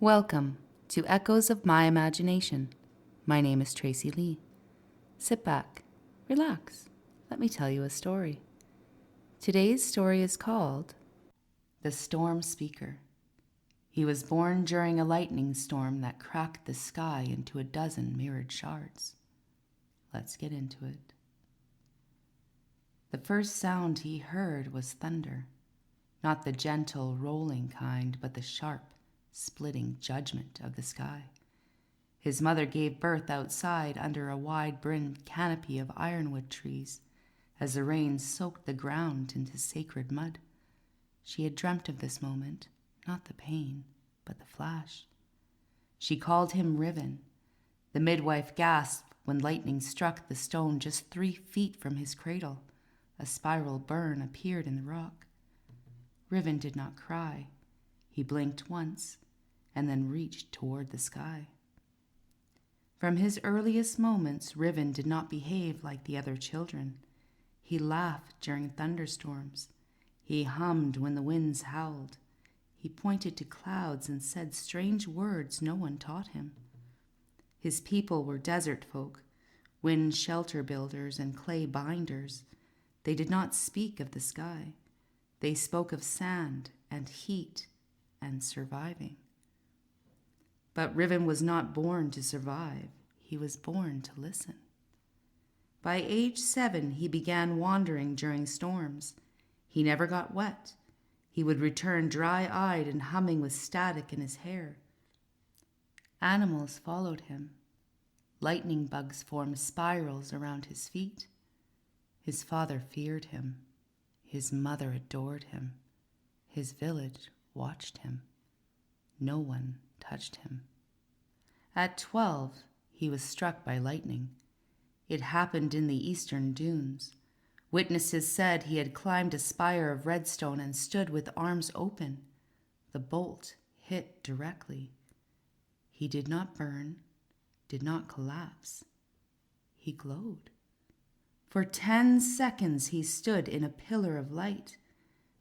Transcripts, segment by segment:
Welcome to Echoes of My Imagination. My name is Tracy Lee. Sit back, relax, let me tell you a story. Today's story is called The Storm Speaker. He was born during a lightning storm that cracked the sky into a dozen mirrored shards. Let's get into it. The first sound he heard was thunder, not the gentle rolling kind, but the sharp, splitting judgment of the sky. His mother gave birth outside under a wide-brimmed canopy of ironwood trees as the rain soaked the ground into sacred mud. She had dreamt of this moment, not the pain, but the flash. She called him Riven. The midwife gasped when lightning struck the stone just 3 feet from his cradle. A spiral burn appeared in the rock. Riven did not cry. He blinked once and then reached toward the sky. From his earliest moments, Riven did not behave like the other children. He laughed during thunderstorms. He hummed when the winds howled. He pointed to clouds and said strange words no one taught him. His people were desert folk, wind shelter builders and clay binders. They did not speak of the sky. They spoke of sand and heat and surviving. But Riven was not born to survive. He was born to listen. By age 7, he began wandering during storms. He never got wet. He would return dry-eyed and humming with static in his hair. Animals followed him. Lightning bugs formed spirals around his feet. His father feared him. His mother adored him. His village watched him. No one touched him. At 12, he was struck by lightning. It happened in the eastern dunes. Witnesses said he had climbed a spire of redstone and stood with arms open. The bolt hit directly. He did not burn, did not collapse. He glowed. For 10 seconds he stood in a pillar of light.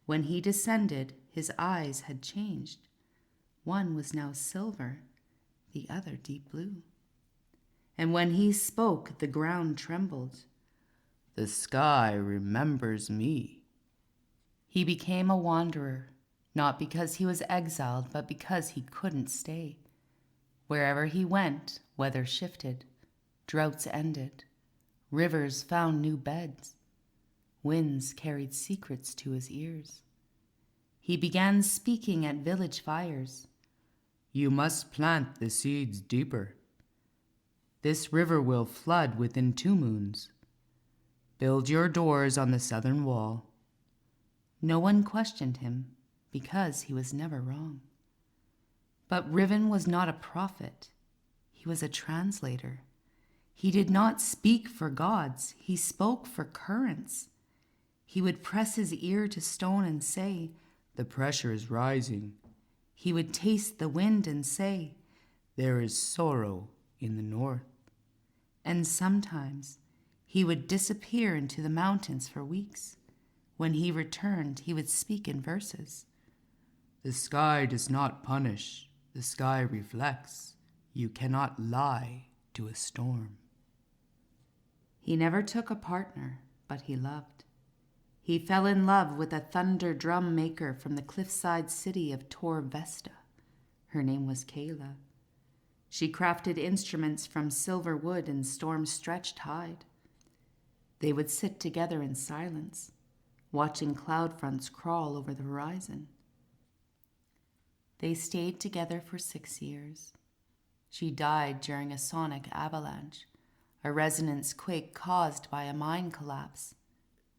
When he descended, his eyes had changed. One was now silver, the other deep blue. And when he spoke, the ground trembled. "The sky remembers me." He became a wanderer, not because he was exiled, but because he couldn't stay. Wherever he went, weather shifted, droughts ended, rivers found new beds, winds carried secrets to his ears. He began speaking at village fires. "You must plant the seeds deeper. This river will flood within 2 moons. Build your doors on the southern wall." No one questioned him because he was never wrong. But Riven was not a prophet. He was a translator. He did not speak for gods. He spoke for currents. He would press his ear to stone and say, "The pressure is rising." He would taste the wind and say, "There is sorrow in the north." And sometimes he would disappear into the mountains for weeks. When he returned, he would speak in verses. "The sky does not punish. The sky reflects. You cannot lie to a storm." He never took a partner, but he loved. He fell in love with a thunder drum maker from the cliffside city of Tor Vesta. Her name was Kayla. She crafted instruments from silver wood and storm-stretched hide. They would sit together in silence, watching cloud fronts crawl over the horizon. They stayed together for 6 years. She died during a sonic avalanche, a resonance quake caused by a mine collapse.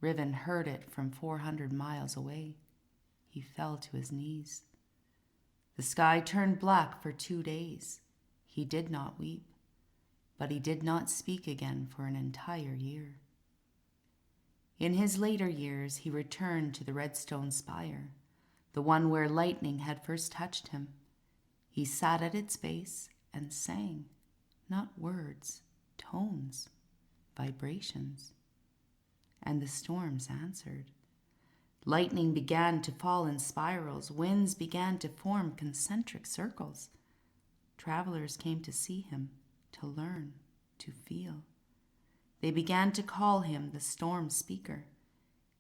Riven heard it from 400 miles away. He fell to his knees. The sky turned black for 2 days. He did not weep, but he did not speak again for an entire year. In his later years, he returned to the redstone spire, the one where lightning had first touched him. He sat at its base and sang, not words, tones, vibrations. And the storms answered. Lightning began to fall in spirals. Winds began to form concentric circles. Travelers came to see him, to learn, to feel. They began to call him the storm speaker.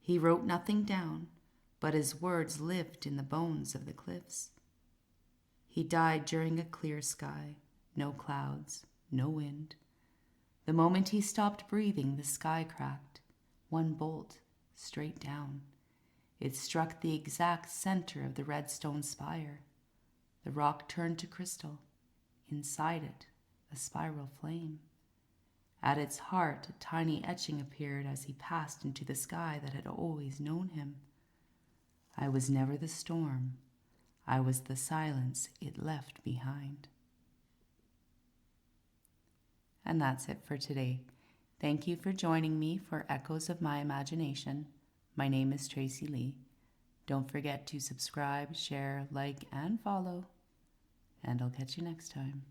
He wrote nothing down, but his words lived in the bones of the cliffs. He died during a clear sky, no clouds, no wind. The moment he stopped breathing, the sky cracked, one bolt straight down. It struck the exact center of the red stone spire. The rock turned to crystal. Inside it, a spiral flame. At its heart, a tiny etching appeared as he passed into the sky that had always known him. I was never the storm. I was the silence it left behind. And that's it for today. Thank you for joining me for Echoes of My Imagination. My name is Tracy Lee. Don't forget to subscribe, share, like, and follow. And I'll catch you next time.